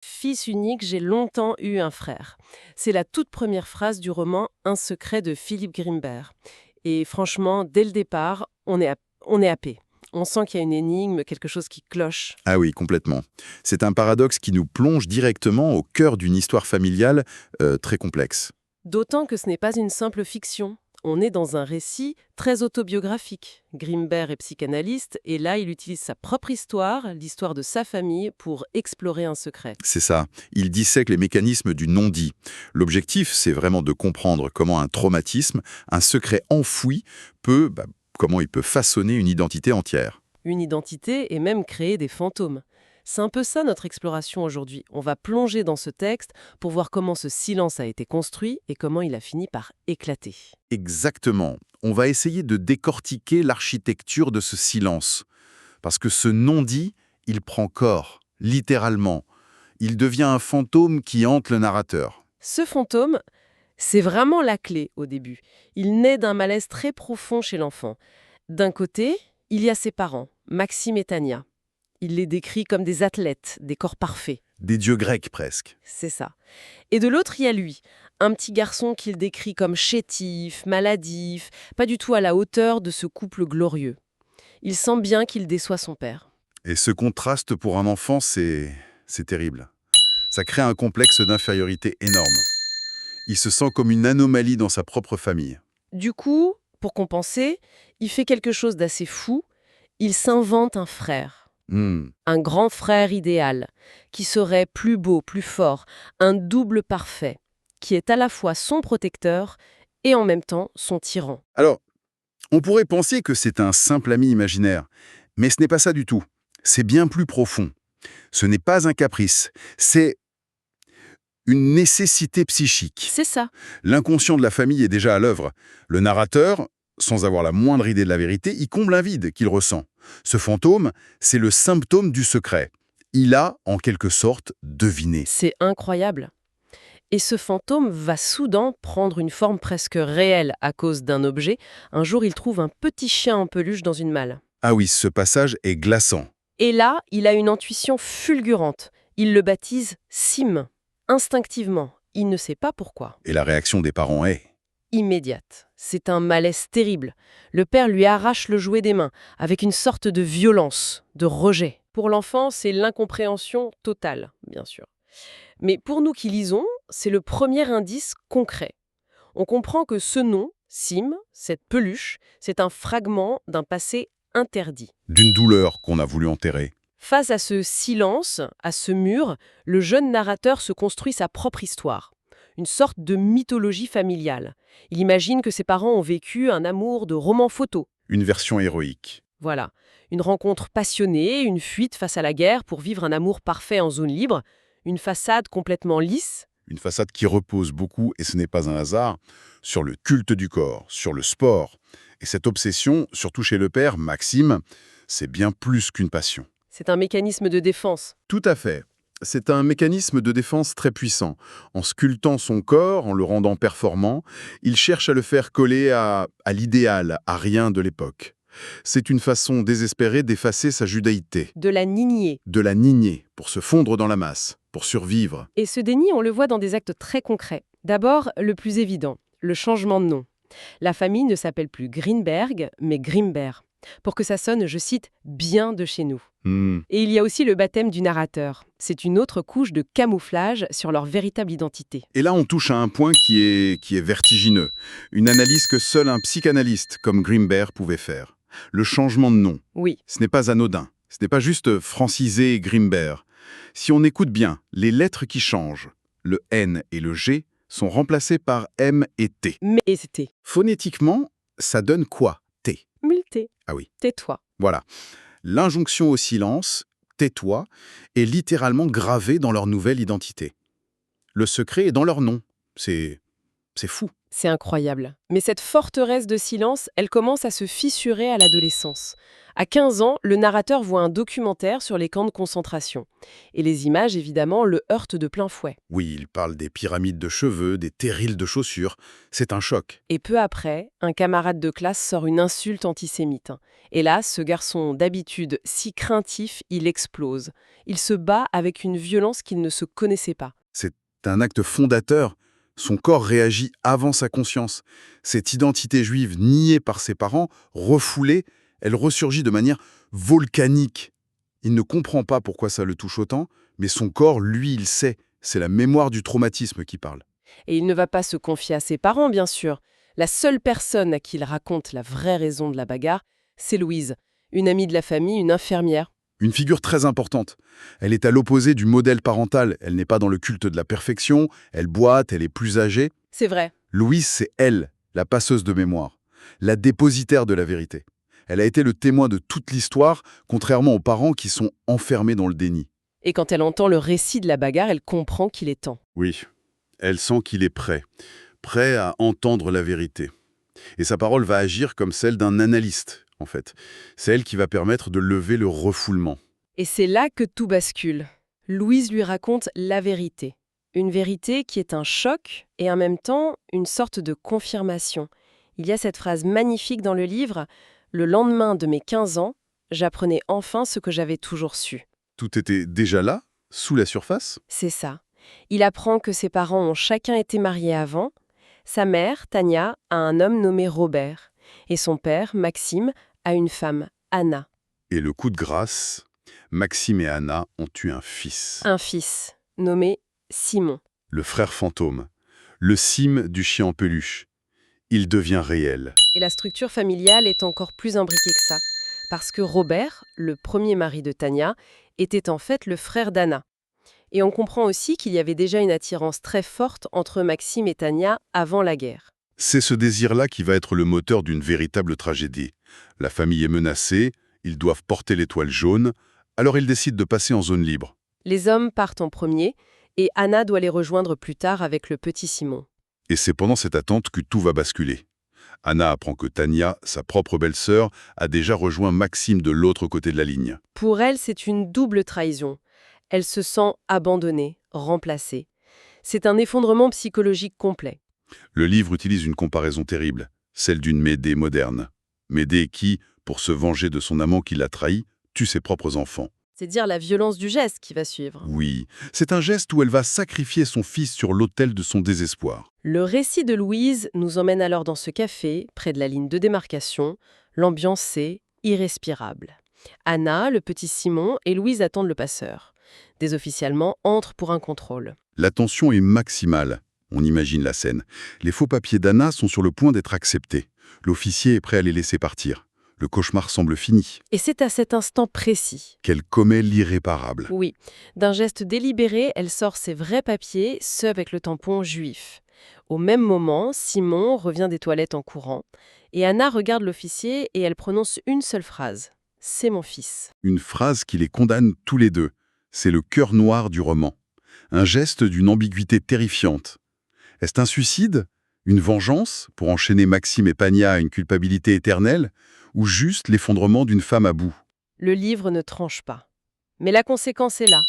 Fils unique, j'ai longtemps eu un frère. C'est la toute première phrase du roman Un secret de Philippe Grimbert. Et franchement, dès le départ, on est happé. On sent qu'il y a une énigme, quelque chose qui cloche. Ah oui, complètement. C'est un paradoxe qui nous plonge directement au cœur d'une histoire familiale très complexe. D'autant que ce n'est pas une simple fiction. On est dans un récit très autobiographique. Grimbert est psychanalyste et là, il utilise sa propre histoire, l'histoire de sa famille, pour explorer un secret. C'est ça. Il dissèque les mécanismes du non-dit. L'objectif, c'est vraiment de comprendre comment un traumatisme, un secret enfoui, comment il peut façonner une identité entière. Une identité et même créer des fantômes. C'est un peu ça notre exploration aujourd'hui. On va plonger dans ce texte pour voir comment ce silence a été construit et comment il a fini par éclater. Exactement. On va essayer de décortiquer l'architecture de ce silence. Parce que ce non-dit, il prend corps, littéralement. Il devient un fantôme qui hante le narrateur. Ce fantôme, c'est vraiment la clé au début. Il naît d'un malaise très profond chez l'enfant. D'un côté, il y a ses parents, Maxime et Tania. Il les décrit comme des athlètes, des corps parfaits. Des dieux grecs presque. C'est ça. Et de l'autre, il y a lui, un petit garçon qu'il décrit comme chétif, maladif, pas du tout à la hauteur de ce couple glorieux. Il sent bien qu'il déçoit son père. Et ce contraste pour un enfant, c'est terrible. Ça crée un complexe d'infériorité énorme. Il se sent comme une anomalie dans sa propre famille. Du coup, pour compenser, il fait quelque chose d'assez fou. Il s'invente un frère. Un grand frère idéal, qui serait plus beau, plus fort, un double parfait, qui est à la fois son protecteur et en même temps son tyran. Alors, on pourrait penser que c'est un simple ami imaginaire, mais ce n'est pas ça du tout. C'est bien plus profond. Ce n'est pas un caprice, c'est une nécessité psychique. C'est ça. L'inconscient de la famille est déjà à l'œuvre. Le narrateur, sans avoir la moindre idée de la vérité, y comble un vide qu'il ressent. Ce fantôme, c'est le symptôme du secret. Il a, en quelque sorte, deviné. C'est incroyable. Et ce fantôme va soudain prendre une forme presque réelle à cause d'un objet. Un jour, il trouve un petit chien en peluche dans une malle. Ah oui, ce passage est glaçant. Et là, il a une intuition fulgurante. Il le baptise Sim. Instinctivement. Il ne sait pas pourquoi. Et la réaction des parents est... Immédiate. C'est un malaise terrible. Le père lui arrache le jouet des mains, avec une sorte de violence, de rejet. Pour l'enfant, c'est l'incompréhension totale, bien sûr. Mais pour nous qui lisons, c'est le premier indice concret. On comprend que ce nom, Sim, cette peluche, c'est un fragment d'un passé interdit. d'une douleur qu'on a voulu enterrer. Face à ce silence, à ce mur, le jeune narrateur se construit sa propre histoire. Une sorte de mythologie familiale. Il imagine que ses parents ont vécu un amour de roman photo. Une version héroïque. Voilà. Une rencontre passionnée, une fuite face à la guerre pour vivre un amour parfait en zone libre, une façade complètement lisse. Une façade qui repose beaucoup, et ce n'est pas un hasard, sur le culte du corps, sur le sport. Et cette obsession, surtout chez le père, Maxime, c'est bien plus qu'une passion. C'est un mécanisme de défense. Tout à fait. C'est un mécanisme de défense très puissant. En sculptant son corps, en le rendant performant, il cherche à le faire coller à l'idéal, à rien de l'époque. C'est une façon désespérée d'effacer sa judaïté, De la nier. de la nier, pour se fondre dans la masse, pour survivre. Et ce déni, on le voit dans des actes très concrets. D'abord, le plus évident, le changement de nom. La famille ne s'appelle plus Greenberg, mais Grimbert, pour que ça sonne, je cite, « bien de chez nous ». Et il y a aussi le baptême du narrateur. C'est une autre couche de camouflage sur leur véritable identité. Et là, on touche à un point qui est vertigineux. Une analyse que seul un psychanalyste comme Grimbert pouvait faire. Le changement de nom. Oui, Ce n'est pas anodin. Ce n'est pas juste francisé Grimbert. Si on écoute bien, les lettres qui changent, le N et le G, sont remplacés par M et T. mais c'était Phonétiquement, ça donne quoi, T? multé. Ah oui, Tais-toi. voilà. L'injonction au silence, tais-toi, est littéralement gravée dans leur nouvelle identité. Le secret est dans leur nom. C'est fou. C'est incroyable. Mais cette forteresse de silence, elle commence à se fissurer à l'adolescence. À 15 ans, le narrateur voit un documentaire sur les camps de concentration. Et les images, évidemment, le heurtent de plein fouet. Oui, il parle des pyramides de cheveux, des terrils de chaussures. C'est un choc. Et peu après, un camarade de classe sort une insulte antisémite. Et là, ce garçon, d'habitude si craintif, il explose. Il se bat avec une violence qu'il ne se connaissait pas. C'est un acte fondateur. Son corps réagit avant sa conscience. Cette identité juive niée par ses parents, refoulée, elle ressurgit de manière volcanique. Il ne comprend pas pourquoi ça le touche autant, mais son corps, lui, il sait. C'est la mémoire du traumatisme qui parle. Et il ne va pas se confier à ses parents, bien sûr. La seule personne à qui il raconte la vraie raison de la bagarre, c'est Louise, une amie de la famille, une infirmière. Une figure très importante. Elle est à l'opposé du modèle parental. Elle n'est pas dans le culte de la perfection, elle boite, elle est plus âgée. C'est vrai. Louise, c'est elle, la passeuse de mémoire, la dépositaire de la vérité. Elle a été le témoin de toute l'histoire, contrairement aux parents qui sont enfermés dans le déni. Et quand elle entend le récit de la bagarre, elle comprend qu'il est temps. Oui, elle sent qu'il est prêt à entendre la vérité. Et sa parole va agir comme celle d'un analyste, en fait. C'est elle qui va permettre de lever le refoulement. Et c'est là que tout bascule. Louise lui raconte la vérité. Une vérité qui est un choc et en même temps une sorte de confirmation. Il y a cette phrase magnifique dans le livre « Le lendemain de mes 15 ans, j'apprenais enfin ce que j'avais toujours su ». Tout était déjà là, sous la surface. C'est ça. Il apprend que ses parents ont chacun été mariés avant. Sa mère, Tania, a un homme nommé Robert. Et son père, Maxime, a une femme, Anna. Et le coup de grâce, Maxime et Anna ont eu un fils. Un fils, nommé Simon. Le frère fantôme, le cime du chien en peluche. Il devient réel. Et la structure familiale est encore plus imbriquée que ça. Parce que Robert, le premier mari de Tania, était en fait le frère d'Anna. Et on comprend aussi qu'il y avait déjà une attirance très forte entre Maxime et Tania avant la guerre. C'est ce désir-là qui va être le moteur d'une véritable tragédie. La famille est menacée, ils doivent porter l'étoile jaune, alors ils décident de passer en zone libre. Les hommes partent en premier, et Anna doit les rejoindre plus tard avec le petit Simon. Et c'est pendant cette attente que tout va basculer. Anna apprend que Tania, sa propre belle-sœur, a déjà rejoint Maxime de l'autre côté de la ligne. Pour elle, c'est une double trahison. Elle se sent abandonnée, remplacée. C'est un effondrement psychologique complet. Le livre utilise une comparaison terrible, celle d'une Médée moderne. Médée qui, pour se venger de son amant qui l'a trahi, tue ses propres enfants. C'est dire la violence du geste qui va suivre. Oui, c'est un geste où elle va sacrifier son fils sur l'autel de son désespoir. Le récit de Louise nous emmène alors dans ce café, près de la ligne de démarcation. L'ambiance est irrespirable. Anna, le petit Simon et Louise attendent le passeur. Des officiers allemands entrent pour un contrôle. La tension est maximale. On imagine la scène. Les faux papiers d'Anna sont sur le point d'être acceptés. L'officier est prêt à les laisser partir. Le cauchemar semble fini. Et c'est à cet instant précis. Qu'elle commet l'irréparable. Oui, d'un geste délibéré, elle sort ses vrais papiers, ceux avec le tampon juif. Au même moment, Simon revient des toilettes en courant, et Anna regarde l'officier et elle prononce une seule phrase. « C'est mon fils ». Une phrase qui les condamne tous les deux. C'est le cœur noir du roman. Un geste d'une ambiguïté terrifiante. Est-ce un suicide? Une vengeance pour enchaîner Maxime et Tania à une culpabilité éternelle? Ou juste l'effondrement d'une femme à bout? Le livre ne tranche pas. Mais la conséquence est là.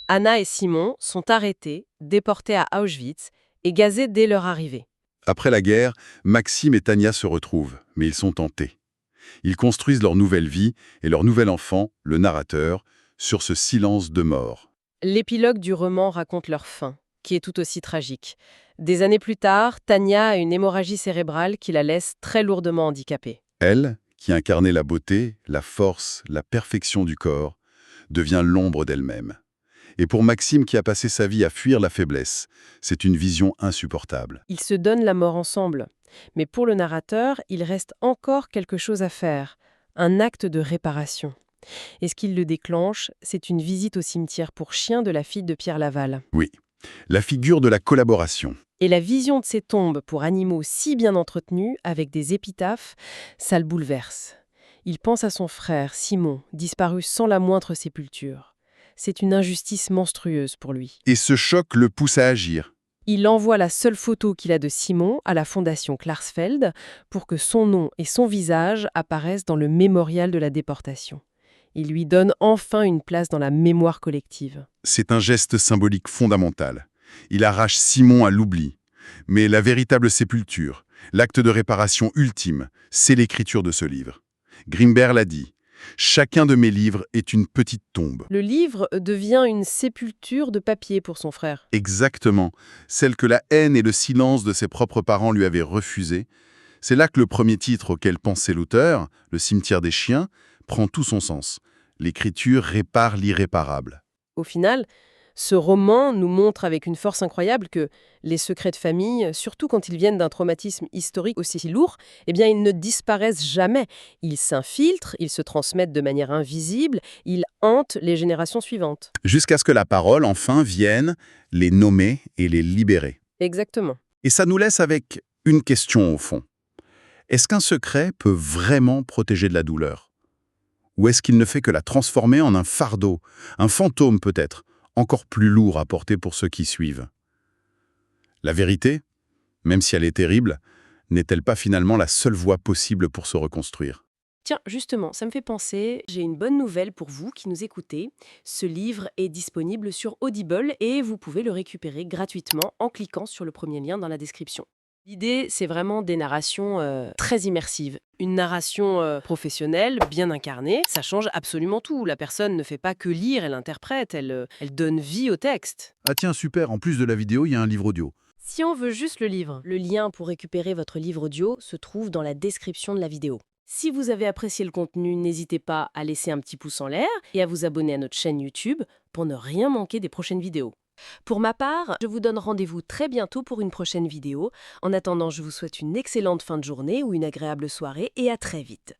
Anna et Simon sont arrêtés, déportés à Auschwitz et gazés dès leur arrivée. Après la guerre, Maxime et Tania se retrouvent, mais ils sont tentés. Ils construisent leur nouvelle vie et leur nouvel enfant, le narrateur, sur ce silence de mort. L'épilogue du roman raconte leur fin, qui est tout aussi tragique. Des années plus tard, Tania a une hémorragie cérébrale qui la laisse très lourdement handicapée. Elle, qui incarnait la beauté, la force, la perfection du corps, devient l'ombre d'elle-même. Et pour Maxime qui a passé sa vie à fuir la faiblesse, c'est une vision insupportable. Ils se donnent la mort ensemble. Mais pour le narrateur, il reste encore quelque chose à faire, un acte de réparation. Et ce qui le déclenche, c'est une visite au cimetière pour chiens de la fille de Pierre Laval. Oui, la figure de la collaboration. Et la vision de ces tombes pour animaux si bien entretenus, avec des épitaphes, ça le bouleverse. Il pense à son frère, Simon, disparu sans la moindre sépulture. C'est une injustice monstrueuse pour lui. Et ce choc le pousse à agir. Il envoie la seule photo qu'il a de Simon à la fondation Klarsfeld pour que son nom et son visage apparaissent dans le mémorial de la déportation. Il lui donne enfin une place dans la mémoire collective. C'est un geste symbolique fondamental. Il arrache Simon à l'oubli. Mais la véritable sépulture, l'acte de réparation ultime, c'est l'écriture de ce livre. Grimberg l'a dit, « Chacun de mes livres est une petite tombe. » Le livre devient une sépulture de papier pour son frère. Exactement, celle que la haine et le silence de ses propres parents lui avaient refusée. C'est là que le premier titre auquel pensait l'auteur, Le cimetière des chiens, prend tout son sens. L'écriture répare l'irréparable. Au final, ce roman nous montre avec une force incroyable que les secrets de famille, surtout quand ils viennent d'un traumatisme historique aussi lourd, eh bien, ils ne disparaissent jamais. Ils s'infiltrent, ils se transmettent de manière invisible, ils hantent les générations suivantes. Jusqu'à ce que la parole, enfin, vienne les nommer et les libérer. Exactement. Et ça nous laisse avec une question au fond. Est-ce qu'un secret peut vraiment protéger de la douleur? Ou est-ce qu'il ne fait que la transformer en un fardeau, un fantôme peut-être, encore plus lourd à porter pour ceux qui suivent? La vérité, même si elle est terrible, n'est-elle pas finalement la seule voie possible pour se reconstruire? Tiens, justement, ça me fait penser, j'ai une bonne nouvelle pour vous qui nous écoutez. Ce livre est disponible sur Audible et vous pouvez le récupérer gratuitement en cliquant sur le premier lien dans la description. L'idée, c'est vraiment des narrations très immersives. Une narration professionnelle, bien incarnée, ça change absolument tout. La personne ne fait pas que lire, elle interprète, elle donne vie au texte. Ah tiens, super, en plus de la vidéo, il y a un livre audio. Si on veut juste le livre, le lien pour récupérer votre livre audio se trouve dans la description de la vidéo. Si vous avez apprécié le contenu, n'hésitez pas à laisser un petit pouce en l'air et à vous abonner à notre chaîne YouTube pour ne rien manquer des prochaines vidéos. Pour ma part, je vous donne rendez-vous très bientôt pour une prochaine vidéo. En attendant, je vous souhaite une excellente fin de journée ou une agréable soirée et à très vite.